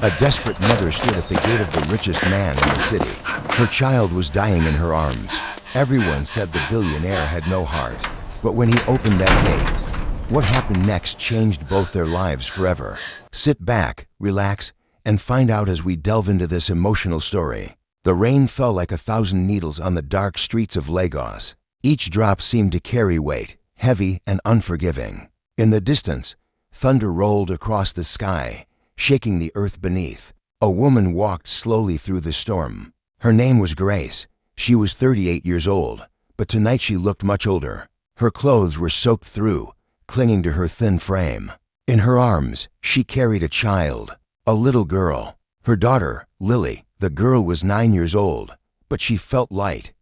A desperate mother stood at the gate of the richest man in the city. Her child was dying in her arms. Everyone said the billionaire had no heart. But when he opened that gate, what happened next changed both their lives forever. Sit back, relax, and find out as we delve into this emotional story. The rain fell like 1,000 needles on the dark streets of Lagos. Each drop seemed to carry weight, heavy and unforgiving. In the distance, thunder rolled across the sky, shaking the earth beneath. A woman walked slowly through the storm. Her name was Grace. She was 38 years old, but tonight she looked much older. Her clothes were soaked through, clinging to her thin frame. In her arms, she carried a child, a little girl. Her daughter, Lily. The girl was 9 years old, but she felt light,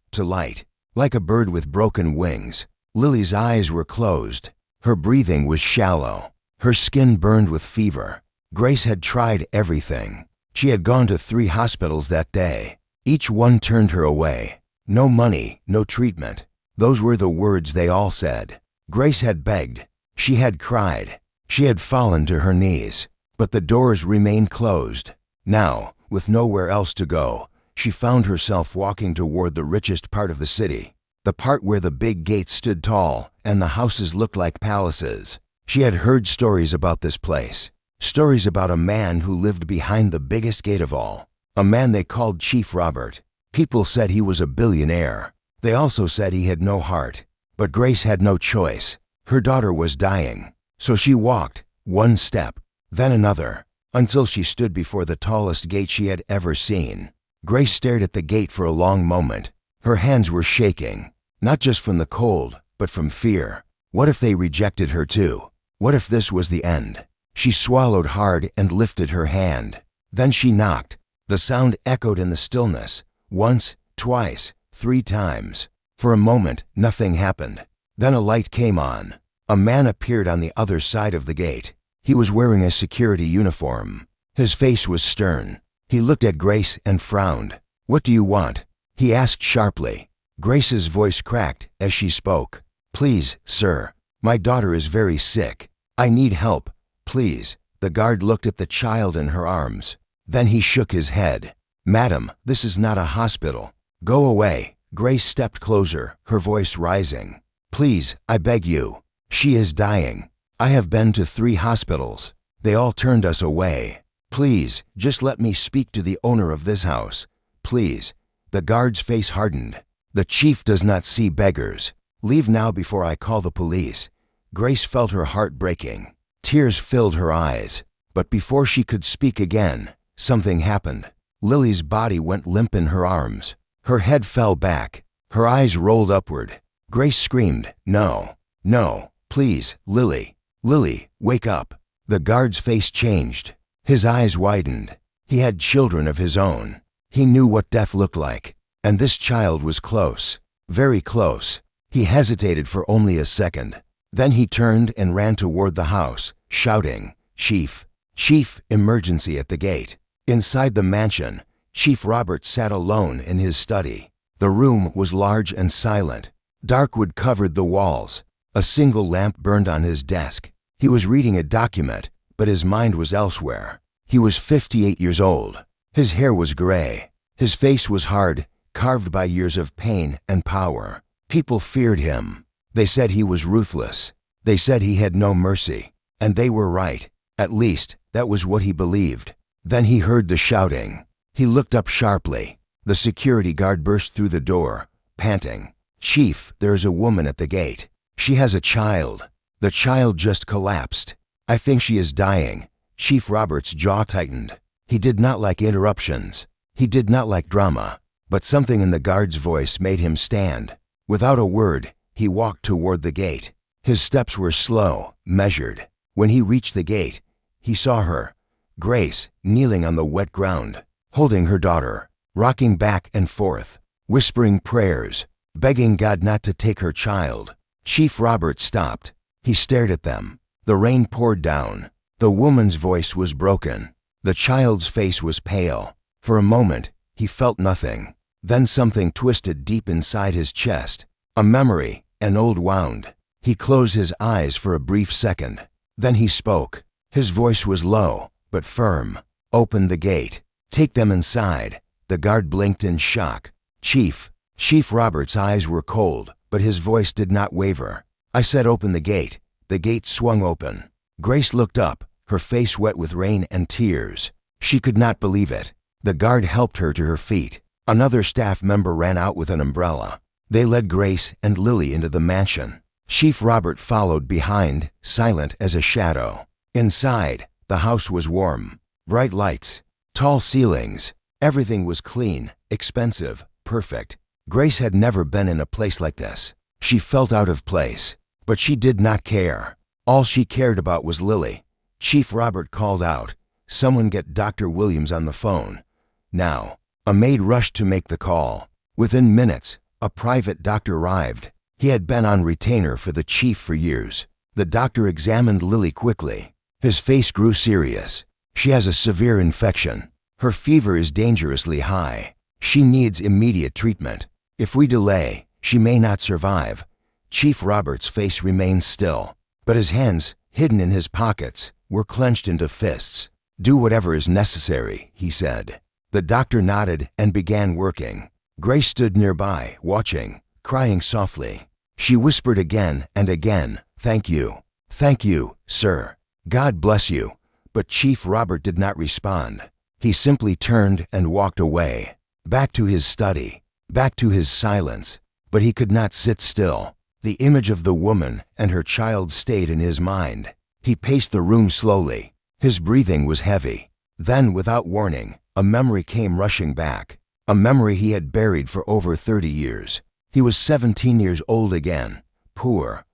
like a bird with broken wings. Lily's eyes were closed. Her breathing was shallow. Her skin burned with fever. Grace had tried everything. She had gone to 3 hospitals that day. Each one turned her away. No money, no treatment. Those were the words they all said. Grace had begged. She had cried. She had fallen to her knees. But the doors remained closed. Now, with nowhere else to go, she found herself walking toward the richest part of the city, the part where the big gates stood tall and the houses looked like palaces. She had heard stories about this place, stories about a man who lived behind the biggest gate of all, a man they called Chief Robert. People said he was a billionaire. They also said he had no heart. But Grace had no choice. Her daughter was dying. So she walked, one step, then another, until she stood before the tallest gate she had ever seen. Grace stared at the gate for a long moment. Her hands were shaking, not just from the cold, but from fear. What if they rejected her too? What if this was the end? She swallowed hard and lifted her hand. Then she knocked. The sound echoed in the stillness, once, twice, 3 times. For a moment, nothing happened. Then a light came on. A man appeared on the other side of the gate. He was wearing a security uniform. His face was stern. He looked at Grace and frowned. "What do you want?" he asked sharply. Grace's voice cracked as she spoke. "Please, sir, my daughter is very sick. I need help, please." The guard looked at the child in her arms. Then he shook his head. "Madam, this is not a hospital. Go away." Grace stepped closer, her voice rising. "Please, I beg you. She is dying. I have been to 3 hospitals. They all turned us away. Please, just let me speak to the owner of this house. Please." The guard's face hardened. "The chief does not see beggars. Leave now before I call the police." Grace felt her heart breaking. Tears filled her eyes. But before she could speak again, something happened. Lily's body went limp in her arms. Her head fell back. Her eyes rolled upward. Grace screamed, "No, no, please, Lily. Lily, wake up." The guard's face changed. His eyes widened. He had children of his own. He knew what death looked like. And this child was close, very close. He hesitated for only a second. Then he turned and ran toward the house, shouting, "Chief! Chief, emergency at the gate." Inside the mansion, Chief Robert sat alone in his study. The room was large and silent. Dark wood covered the walls. A single lamp burned on his desk. He was reading a document, but his mind was elsewhere. He was 58 years old. His hair was gray. His face was hard, carved by years of pain and power. People feared him. They said he was ruthless. They said he had no mercy. And they were right. At least, that was what he believed. Then he heard the shouting. He looked up sharply. The security guard burst through the door, panting. "Chief, there is a woman at the gate. She has a child. The child just collapsed. I think she is dying." Chief Robert's jaw tightened. He did not like interruptions. He did not like drama. But something in the guard's voice made him stand. Without a word, he walked toward the gate. His steps were slow, measured. When he reached the gate, he saw her, Grace, kneeling on the wet ground, holding her daughter, rocking back and forth, whispering prayers, begging God not to take her child. Chief Robert stopped. He stared at them. The rain poured down. The woman's voice was broken. The child's face was pale. For a moment, he felt nothing. Then something twisted deep inside his chest. A memory, an old wound. He closed his eyes for a brief second. Then he spoke. His voice was low, but firm. Open the gate. Take them inside. The guard blinked in shock. Chief. Chief Robert's eyes were cold, but his voice did not waver. I said open the gate. The gate swung open. Grace looked up, her face wet with rain and tears. She could not believe it. The guard helped her to her feet. Another staff member ran out with an umbrella. They led Grace and Lily into the mansion. Chief Robert followed behind, silent as a shadow. Inside, the house was warm. Bright lights, tall ceilings. Everything was clean, expensive, perfect. Grace had never been in a place like this. She felt out of place, but she did not care. All she cared about was Lily. Chief Robert called out, "Someone get Dr. Williams on the phone." Now, a maid rushed to make the call. Within minutes, a private doctor arrived. He had been on retainer for the chief for years. The doctor examined Lily quickly. His face grew serious. She has a severe infection. Her fever is dangerously high. She needs immediate treatment. If we delay, she may not survive. Chief Robert's face remained still, but his hands, hidden in his pockets, were clenched into fists. "Do whatever is necessary," he said. The doctor nodded and began working. Grace stood nearby, watching, crying softly. She whispered again and again, "Thank you. Thank you, sir. God bless you." But Chief Robert did not respond. He simply turned and walked away, back to his study, back to his silence. But he could not sit still. The image of the woman and her child stayed in his mind. He paced the room slowly. His breathing was heavy. Then, without warning, a memory came rushing back. A memory he had buried for over 30 years. He was 17 years old again, poor,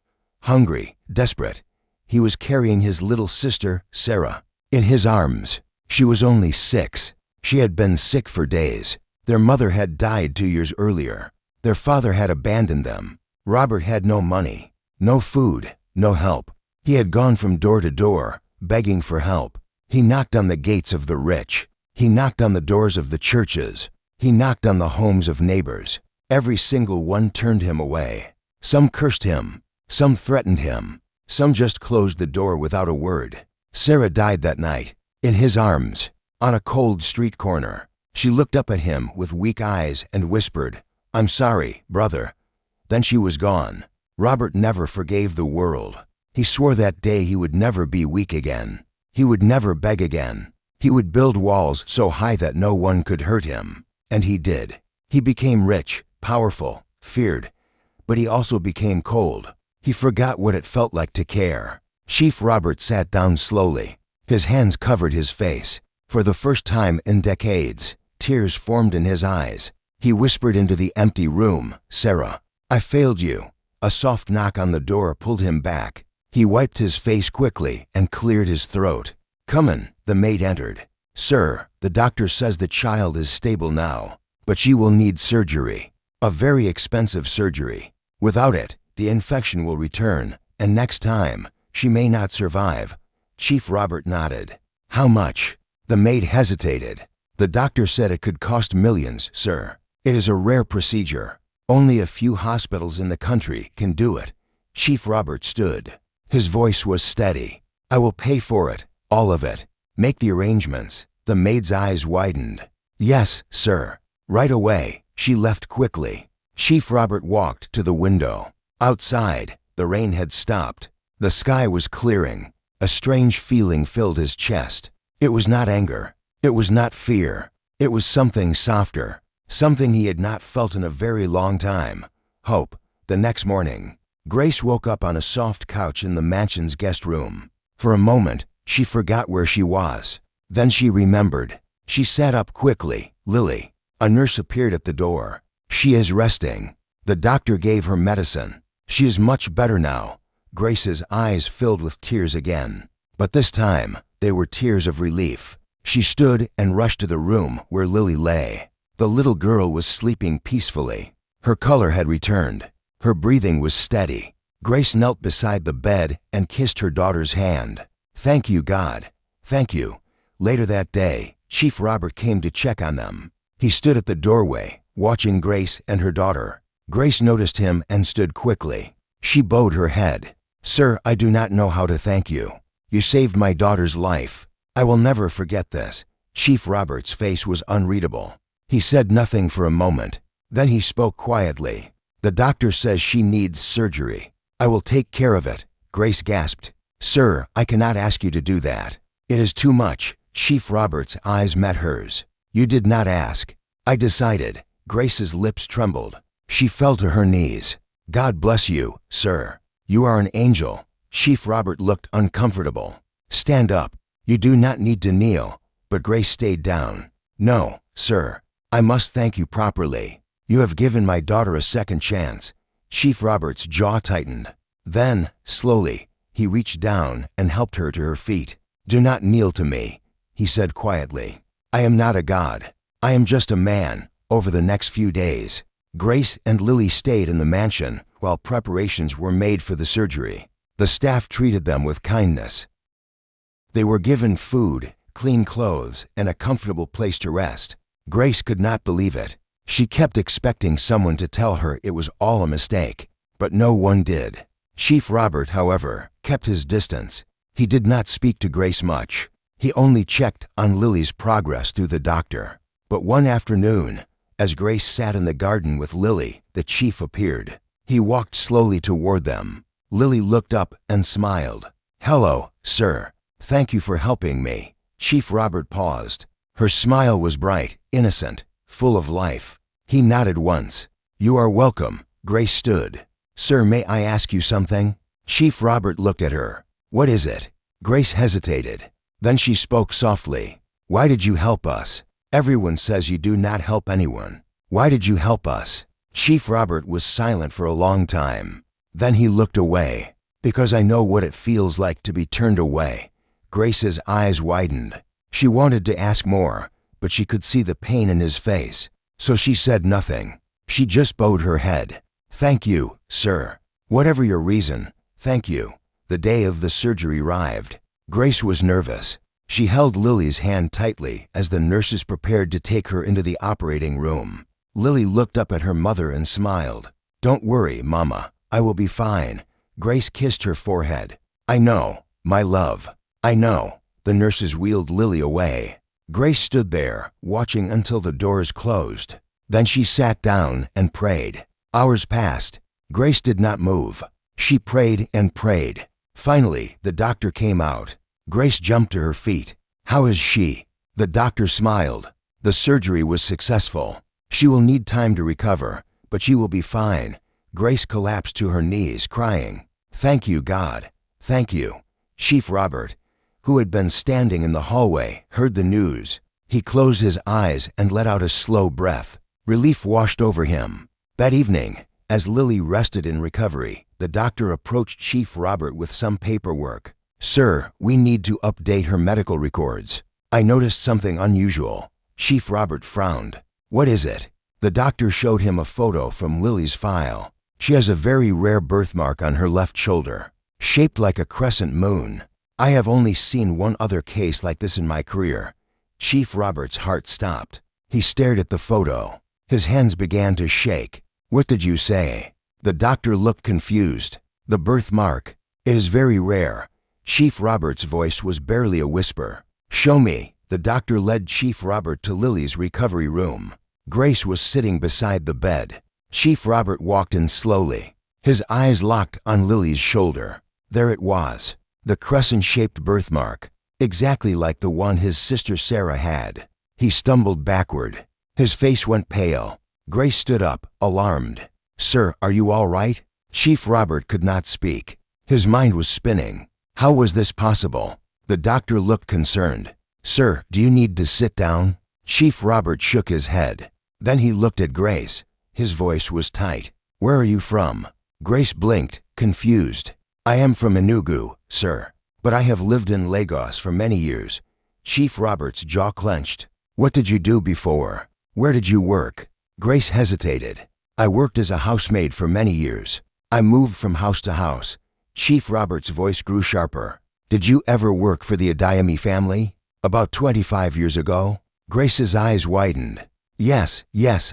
hungry, desperate. He was carrying his little sister, Sarah, in his arms. She was only 6. She had been sick for days. Their mother had died 2 years earlier. Their father had abandoned them. Robert had no money, no food, no help. He had gone from door to door, begging for help. He knocked on the gates of the rich. He knocked on the doors of the churches. He knocked on the homes of neighbors. Every single one turned him away. Some cursed him. Some threatened him. Some just closed the door without a word. Sarah died that night, in his arms, on a cold street corner. She looked up at him with weak eyes and whispered, "I'm sorry, brother." Then she was gone. Robert never forgave the world. He swore that day he would never be weak again. He would never beg again. He would build walls so high that no one could hurt him. And he did. He became rich, powerful, feared. But he also became cold. He forgot what it felt like to care. Chief Robert sat down slowly. His hands covered his face. For the first time in decades, tears formed in his eyes. He whispered into the empty room, "Sarah, I failed you." A soft knock on the door pulled him back. He wiped his face quickly and cleared his throat. "Come in," the maid entered. "Sir, the doctor says the child is stable now, but she will need surgery. A very expensive surgery. Without it, the infection will return, and next time, she may not survive." Chief Robert nodded. "How much?" The maid hesitated. "The doctor said it could cost millions, sir. It is a rare procedure. Only a few hospitals in the country can do it." Chief Robert stood. His voice was steady. "I will pay for it, all of it. Make the arrangements." The maid's eyes widened. "Yes, sir." Right away, she left quickly. Chief Robert walked to the window. Outside, the rain had stopped. The sky was clearing. A strange feeling filled his chest. It was not anger. It was not fear. It was something softer. Something he had not felt in a very long time. Hope. The next morning, Grace woke up on a soft couch in the mansion's guest room. For a moment, she forgot where she was. Then she remembered. She sat up quickly. "Lily." A nurse appeared at the door. "She is resting." The doctor gave her medicine. "She is much better now." Grace's eyes filled with tears again. But this time, they were tears of relief. She stood and rushed to the room where Lily lay. The little girl was sleeping peacefully. Her color had returned. Her breathing was steady. Grace knelt beside the bed and kissed her daughter's hand. "Thank you, God. Thank you." Later that day, Chief Robert came to check on them. He stood at the doorway, watching Grace and her daughter. Grace noticed him and stood quickly. She bowed her head. "Sir, I do not know how to thank you. You saved my daughter's life. I will never forget this." Chief Robert's face was unreadable. He said nothing for a moment. Then he spoke quietly. "The doctor says she needs surgery. I will take care of it." Grace gasped. "Sir, I cannot ask you to do that. It is too much." Chief Robert's eyes met hers. "You did not ask." "I decided." Grace's lips trembled. She fell to her knees. "God bless you, sir. You are an angel." Chief Robert looked uncomfortable. "Stand up. You do not need to kneel." But Grace stayed down. "No, sir. I must thank you properly. You have given my daughter a second chance." Chief Robert's jaw tightened. Then, slowly, he reached down and helped her to her feet. "Do not kneel to me," he said quietly. "I am not a god. I am just a man." Over the next few days, Grace and Lily stayed in the mansion while preparations were made for the surgery. The staff treated them with kindness. They were given food, clean clothes, and a comfortable place to rest. Grace could not believe it. She kept expecting someone to tell her it was all a mistake, but no one did. Chief Robert, however, kept his distance. He did not speak to Grace much. He only checked on Lily's progress through the doctor. But one afternoon, as Grace sat in the garden with Lily, the chief appeared. He walked slowly toward them. Lily looked up and smiled. "Hello, sir. Thank you for helping me." Chief Robert paused. Her smile was bright, innocent, full of life. He nodded once. "You are welcome." Grace stood. "Sir, may I ask you something?" Chief Robert looked at her. "What is it?" Grace hesitated. Then she spoke softly. "Why did you help us? Everyone says you do not help anyone. Why did you help us?" Chief Robert was silent for a long time. Then he looked away. "Because I know what it feels like to be turned away." Grace's eyes widened. She wanted to ask more, but she could see the pain in his face, so she said nothing. She just bowed her head. "Thank you, sir. Whatever your reason, thank you." The day of the surgery arrived. Grace was nervous. She held Lily's hand tightly as the nurses prepared to take her into the operating room. Lily looked up at her mother and smiled. "Don't worry, Mama. I will be fine." Grace kissed her forehead. "I know, my love. I know." The nurses wheeled Lily away. Grace stood there, watching until the doors closed. Then she sat down and prayed. Hours passed. Grace did not move. She prayed and prayed. Finally, the doctor came out. Grace jumped to her feet. "How is she?" The doctor smiled. "The surgery was successful. She will need time to recover, but she will be fine." Grace collapsed to her knees, crying, "Thank you, God. Thank you." Chief Robert, who had been standing in the hallway, heard the news. He closed his eyes and let out a slow breath. Relief washed over him. That evening, as Lily rested in recovery, the doctor approached Chief Robert with some paperwork. "Sir, we need to update her medical records. I noticed something unusual." Chief Robert frowned. "What is it?" The doctor showed him a photo from Lily's file. She has a very rare birthmark on her left shoulder, shaped like a crescent moon. I have only seen one other case like this in my career. Chief Robert's heart stopped. He stared at the photo. His hands began to shake. "What did you say?" The doctor looked confused. "The birthmark. It is very rare." Chief Robert's voice was barely a whisper. "Show me." The doctor led Chief Robert to Lily's recovery room. Grace was sitting beside the bed. Chief Robert walked in slowly. His eyes locked on Lily's shoulder. There it was, the crescent-shaped birthmark, exactly like the one his sister Sarah had. He stumbled backward. His face went pale. Grace stood up, alarmed. "Sir, are you all right?" Chief Robert could not speak. His mind was spinning. How was this possible? The doctor looked concerned. "Sir, do you need to sit down?" Chief Robert shook his head. Then he looked at Grace. His voice was tight. "Where are you from?" Grace blinked, confused. "I am from Enugu, sir, but I have lived in Lagos for many years." Chief Robert's jaw clenched. "What did you do before? Where did you work?" Grace hesitated. "I worked as a housemaid for many years. I moved from house to house." Chief Robert's voice grew sharper. "Did you ever work for the Adeyemi family? About 25 years ago?" Grace's eyes widened. Yes,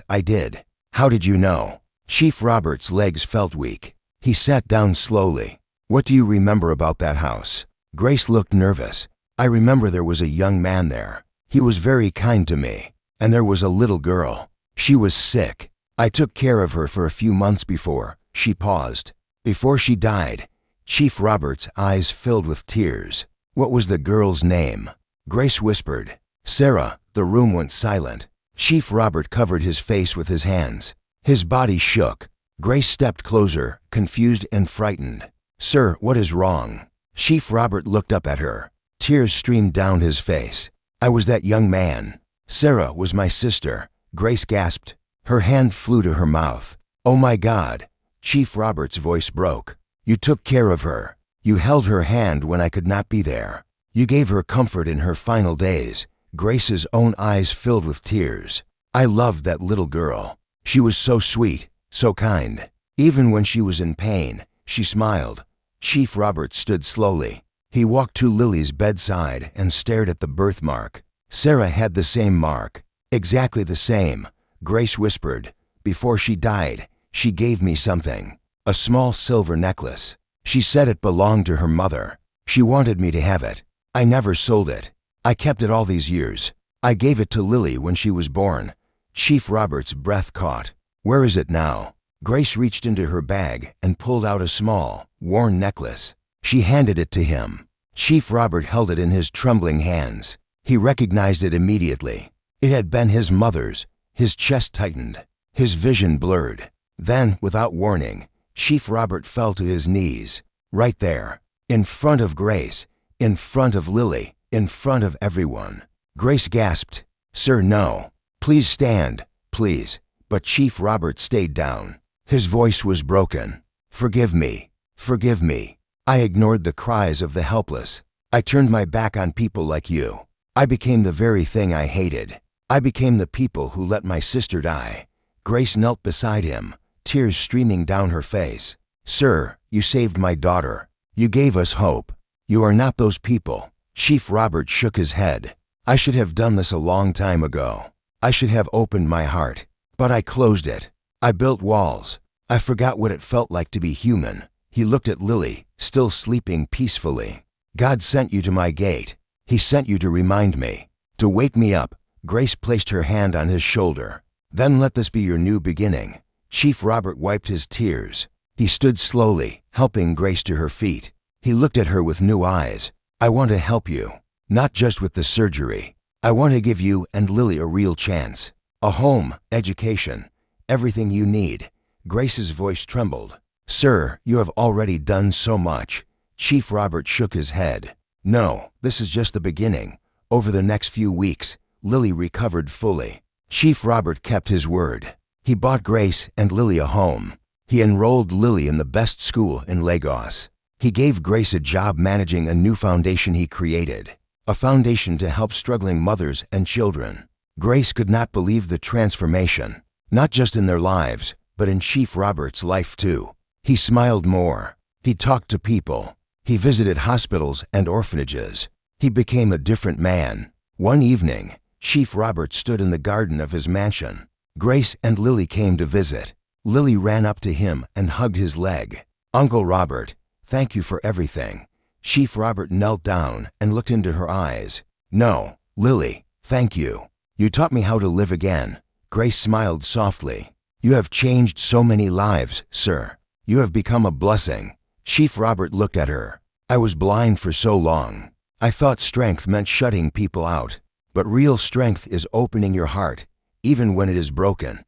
I did." "How did you know?" Chief Robert's legs felt weak. He sat down slowly. "What do you remember about that house?" Grace looked nervous. "I remember there was a young man there. He was very kind to me. And there was a little girl. She was sick. I took care of her for a few months before." She paused. "Before she died." Chief Robert's eyes filled with tears. "What was the girl's name?" Grace whispered. "Sarah." The room went silent. Chief Robert covered his face with his hands. His body shook. Grace stepped closer, confused and frightened. "Sir, what is wrong?" Chief Robert looked up at her. Tears streamed down his face. "I was that young man. Sarah was my sister." Grace gasped. Her hand flew to her mouth. "Oh my God." Chief Robert's voice broke. "You took care of her. You held her hand when I could not be there. You gave her comfort in her final days." Grace's own eyes filled with tears. "I loved that little girl. She was so sweet, so kind. Even when she was in pain, she smiled." Chief Robert stood slowly. He walked to Lily's bedside and stared at the birthmark. Sarah had the same mark. "Exactly the same." Grace whispered. "Before she died, she gave me something. A small silver necklace. She said it belonged to her mother. She wanted me to have it. I never sold it. I kept it all these years. I gave it to Lily when she was born." Chief Robert's breath caught. "Where is it now?" Grace reached into her bag and pulled out a small, worn necklace. She handed it to him. Chief Robert held it in his trembling hands. He recognized it immediately. It had been his mother's. His chest tightened. His vision blurred. Then, without warning, Chief Robert fell to his knees. Right there. In front of Grace. In front of Lily. In front of everyone. Grace gasped. "Sir, no. Please stand. Please." But Chief Robert stayed down. His voice was broken. "Forgive me. Forgive me. I ignored the cries of the helpless. I turned my back on people like you. I became the very thing I hated. I became the people who let my sister die." Grace knelt beside him, tears streaming down her face. "Sir, you saved my daughter. You gave us hope. You are not those people." Chief Robert shook his head. "I should have done this a long time ago. I should have opened my heart. But I closed it. I built walls. I forgot what it felt like to be human." He looked at Lily, still sleeping peacefully. "God sent you to my gate. He sent you to remind me, to wake me up." Grace placed her hand on his shoulder. "Then let this be your new beginning." Chief Robert wiped his tears. He stood slowly, helping Grace to her feet. He looked at her with new eyes. "I want to help you. Not just with the surgery. I want to give you and Lily a real chance. A home, education, everything you need." Grace's voice trembled. "Sir, you have already done so much." Chief Robert shook his head. "No, this is just the beginning. Over the next few weeks, Lily recovered fully." Chief Robert kept his word. He bought Grace and Lily a home. He enrolled Lily in the best school in Lagos. He gave Grace a job managing a new foundation he created, a foundation to help struggling mothers and children. Grace could not believe the transformation, not just in their lives, but in Chief Robert's life too. He smiled more. He talked to people. He visited hospitals and orphanages. He became a different man. One evening, Chief Robert stood in the garden of his mansion. Grace and Lily came to visit. Lily ran up to him and hugged his leg. "Uncle Robert, thank you for everything." Chief Robert knelt down and looked into her eyes. "No, Lily, thank you. You taught me how to live again." Grace smiled softly. "You have changed so many lives, sir. You have become a blessing." Chief Robert looked at her. "I was blind for so long. I thought strength meant shutting people out. But real strength is opening your heart, even when it is broken."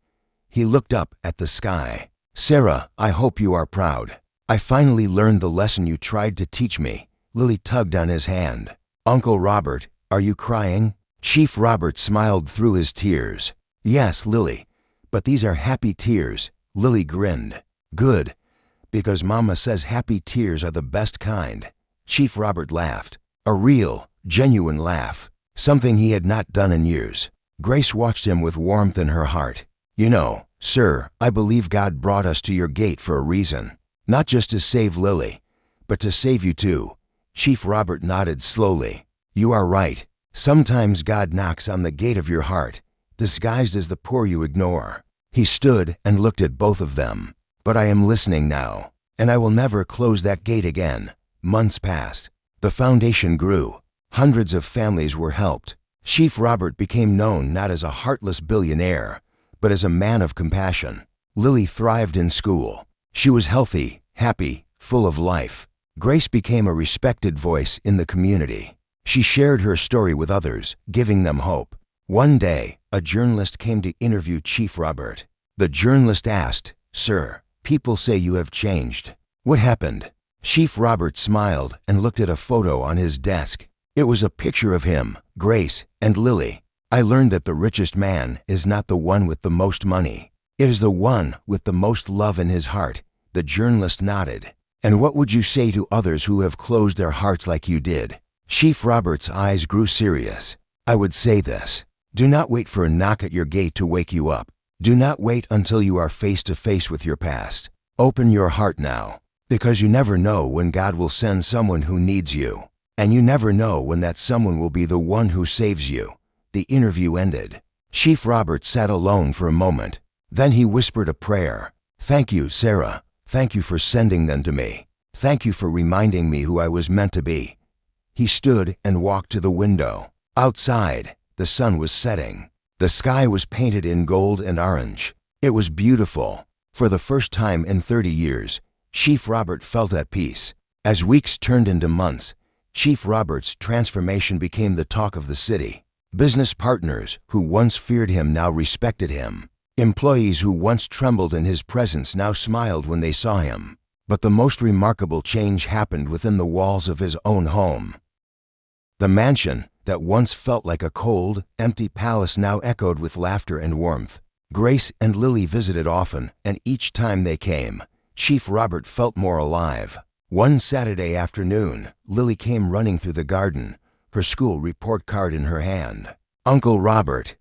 He looked up at the sky. "Sarah, I hope you are proud. I finally learned the lesson you tried to teach me." Lily tugged on his hand. "Uncle Robert, are you crying?" Chief Robert smiled through his tears. "Yes, Lily, but these are happy tears." Lily grinned. "Good, because Mama says happy tears are the best kind." Chief Robert laughed. A real, genuine laugh. Something he had not done in years. Grace watched him with warmth in her heart. "You know, sir, I believe God brought us to your gate for a reason. Not just to save Lily, but to save you too." Chief Robert nodded slowly. "You are right. Sometimes God knocks on the gate of your heart, disguised as the poor you ignore." He stood and looked at both of them. "But I am listening now, and I will never close that gate again." Months passed. The foundation grew. Hundreds of families were helped. Chief Robert became known not as a heartless billionaire, but as a man of compassion. Lily thrived in school. She was healthy, happy, full of life. Grace became a respected voice in the community. She shared her story with others, giving them hope. One day, a journalist came to interview Chief Robert. The journalist asked, "Sir, people say you have changed. What happened?" Chief Robert smiled and looked at a photo on his desk. It was a picture of him, Grace, and Lily. "I learned that the richest man is not the one with the most money. It is the one with the most love in his heart." The journalist nodded. "And what would you say to others who have closed their hearts like you did?" Chief Robert's eyes grew serious. "I would say this. Do not wait for a knock at your gate to wake you up. Do not wait until you are face to face with your past. Open your heart now, because you never know when God will send someone who needs you. And you never know when that someone will be the one who saves you." The interview ended. Chief Robert sat alone for a moment. Then he whispered a prayer. "Thank you, Sarah. Thank you for sending them to me. Thank you for reminding me who I was meant to be." He stood and walked to the window. Outside, the sun was setting. The sky was painted in gold and orange. It was beautiful. For the first time in 30 years, Chief Robert felt at peace. As weeks turned into months, Chief Robert's transformation became the talk of the city. Business partners who once feared him now respected him. Employees who once trembled in his presence now smiled when they saw him. But the most remarkable change happened within the walls of his own home. The mansion that once felt like a cold, empty palace now echoed with laughter and warmth. Grace and Lily visited often, and each time they came, Chief Robert felt more alive. One Saturday afternoon, Lily came running through the garden, her school report card in her hand. Uncle Robert,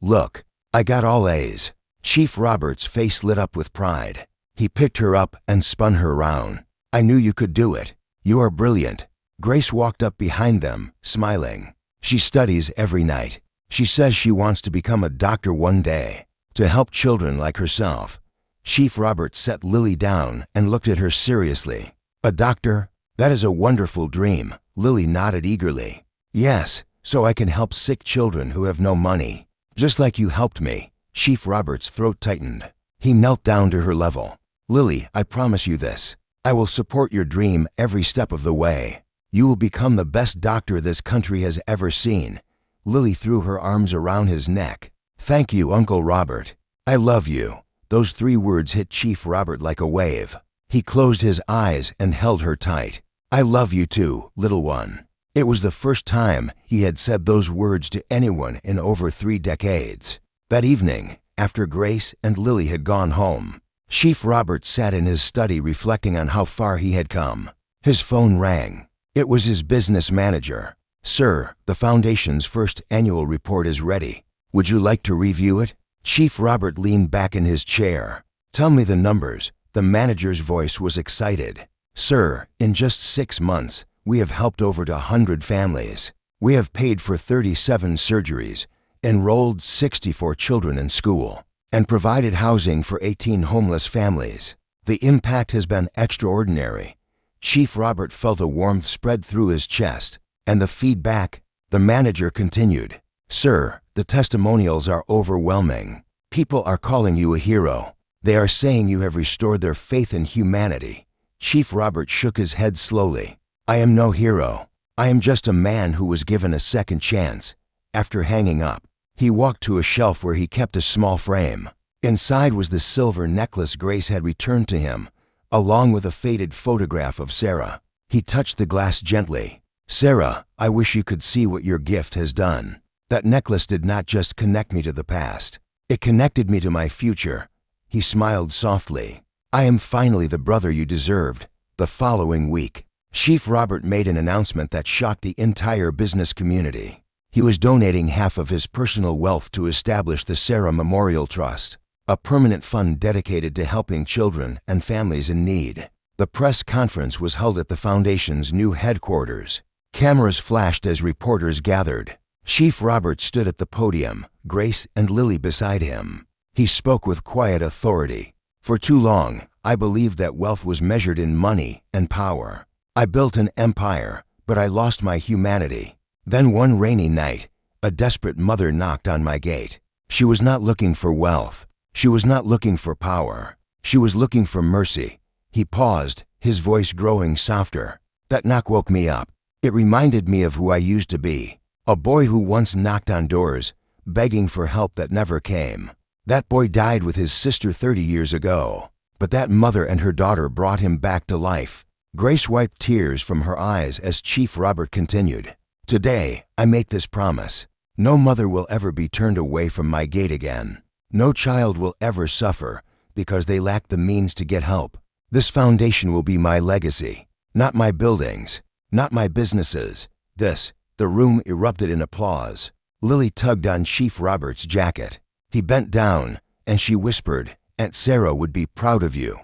look, I got all A's." Chief Robert's face lit up with pride. He picked her up and spun her round. "I knew you could do it. You are brilliant." Grace walked up behind them, smiling. "She studies every night. She says she wants to become a doctor one day, to help children like herself." Chief Robert set Lily down and looked at her seriously. "A doctor? That is a wonderful dream." Lily nodded eagerly. "Yes, so I can help sick children who have no money. Just like you helped me." Chief Robert's throat tightened. He knelt down to her level. "Lily, I promise you this. I will support your dream every step of the way. You will become the best doctor this country has ever seen." Lily threw her arms around his neck. "Thank you, Uncle Robert. I love you." Those 3 words hit Chief Robert like a wave. He closed his eyes and held her tight. "I love you too, little one." It was the first time he had said those words to anyone in over 3 decades. That evening, after Grace and Lily had gone home, Chief Robert sat in his study reflecting on how far he had come. His phone rang. It was his business manager. "Sir, the Foundation's first annual report is ready. Would you like to review it?" Chief Robert leaned back in his chair. "Tell me the numbers." The manager's voice was excited. "Sir, in just 6 months, we have helped over 100 families. We have paid for 37 surgeries, enrolled 64 children in school, and provided housing for 18 homeless families. The impact has been extraordinary." Chief Robert felt a warmth spread through his chest. "And the feedback?" The manager continued. "Sir, the testimonials are overwhelming. People are calling you a hero. They are saying you have restored their faith in humanity." Chief Robert shook his head slowly. "I am no hero. I am just a man who was given a second chance." After hanging up, he walked to a shelf where he kept a small frame. Inside was the silver necklace Grace had returned to him, along with a faded photograph of Sarah. He touched the glass gently. "Sarah, I wish you could see what your gift has done. That necklace did not just connect me to the past. It connected me to my future." He smiled softly. "I am finally the brother you deserved." The following week, Chief Robert made an announcement that shocked the entire business community. He was donating half of his personal wealth to establish the Sarah Memorial Trust, a permanent fund dedicated to helping children and families in need. The press conference was held at the Foundation's new headquarters. Cameras flashed as reporters gathered. Chief Robert stood at the podium, Grace and Lily beside him. He spoke with quiet authority. "For too long, I believed that wealth was measured in money and power. I built an empire, but I lost my humanity. Then one rainy night, a desperate mother knocked on my gate. She was not looking for wealth. She was not looking for power. She was looking for mercy. He paused, his voice growing softer. That knock woke me up. It reminded me of who I used to be. A boy who once knocked on doors, begging for help that never came. That boy died with his sister 30 years ago. But that mother and her daughter brought him back to life. Grace wiped tears from her eyes as Chief Robert continued. Today, I make this promise. No mother will ever be turned away from my gate again. No child will ever suffer because they lack the means to get help. This foundation will be my legacy, not my buildings, not my businesses. The room erupted in applause. Lily tugged on Chief Robert's jacket. He bent down, and she whispered, "Aunt Sarah would be proud of you."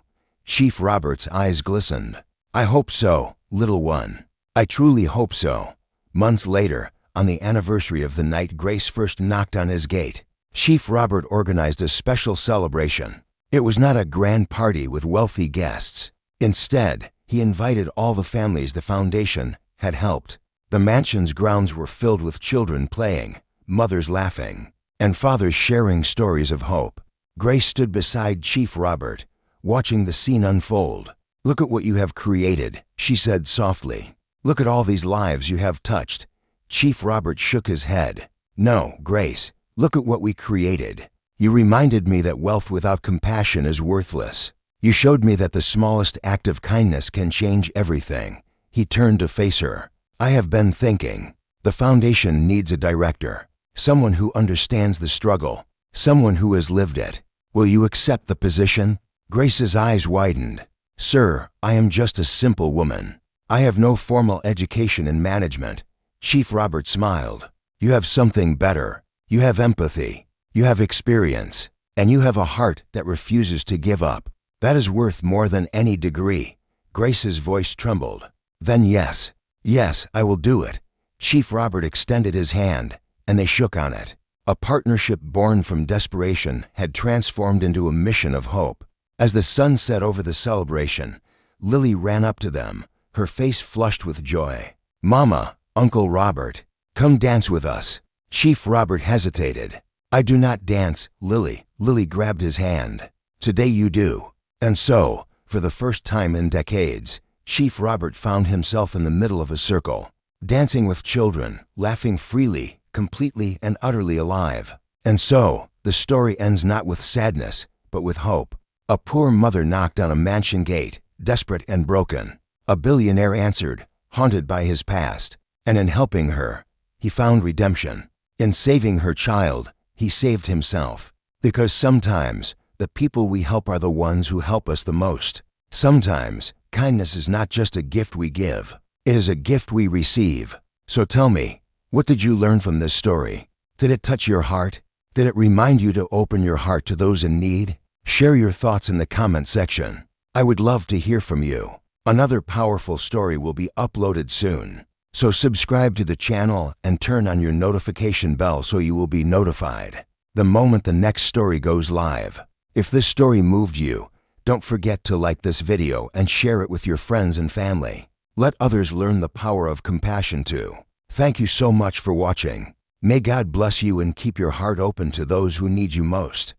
Chief Robert's eyes glistened. "I hope so, little one. I truly hope so." Months later, on the anniversary of the night Grace first knocked on his gate, Chief Robert organized a special celebration. It was not a grand party with wealthy guests. Instead, he invited all the families the foundation had helped. The mansion's grounds were filled with children playing, mothers laughing, and fathers sharing stories of hope. Grace stood beside Chief Robert, watching the scene unfold. "Look at what you have created," she said softly. "Look at all these lives you have touched." Chief Robert shook his head. "No, Grace, look at what we created. You reminded me that wealth without compassion is worthless. You showed me that the smallest act of kindness can change everything." He turned to face her. "I have been thinking. The foundation needs a director, someone who understands the struggle, someone who has lived it. Will you accept the position?" Grace's eyes widened. "Sir, I am just a simple woman. I have no formal education in management." Chief Robert smiled. "You have something better. You have empathy. You have experience. And you have a heart that refuses to give up. That is worth more than any degree." Grace's voice trembled. "Then yes, I will do it." Chief Robert extended his hand, and they shook on it. A partnership born from desperation had transformed into a mission of hope. As the sun set over the celebration, Lily ran up to them, her face flushed with joy. "Mama, Uncle Robert, come dance with us." Chief Robert hesitated. "I do not dance, Lily." Lily grabbed his hand. "Today you do." And so, for the first time in decades, Chief Robert found himself in the middle of a circle, dancing with children, laughing freely, completely and utterly alive. And so, the story ends not with sadness, but with hope. A poor mother knocked on a mansion gate, desperate and broken. A billionaire answered, haunted by his past. And in helping her, he found redemption. In saving her child, he saved himself. Because sometimes, the people we help are the ones who help us the most. Sometimes, kindness is not just a gift we give. It is a gift we receive. So tell me, what did you learn from this story? Did it touch your heart? Did it remind you to open your heart to those in need? Share your thoughts in the comment section. I would love to hear from you. Another powerful story will be uploaded soon. So subscribe to the channel and turn on your notification bell so you will be notified the moment the next story goes live. If this story moved you, don't forget to like this video and share it with your friends and family. Let others learn the power of compassion too. Thank you so much for watching. May God bless you and keep your heart open to those who need you most.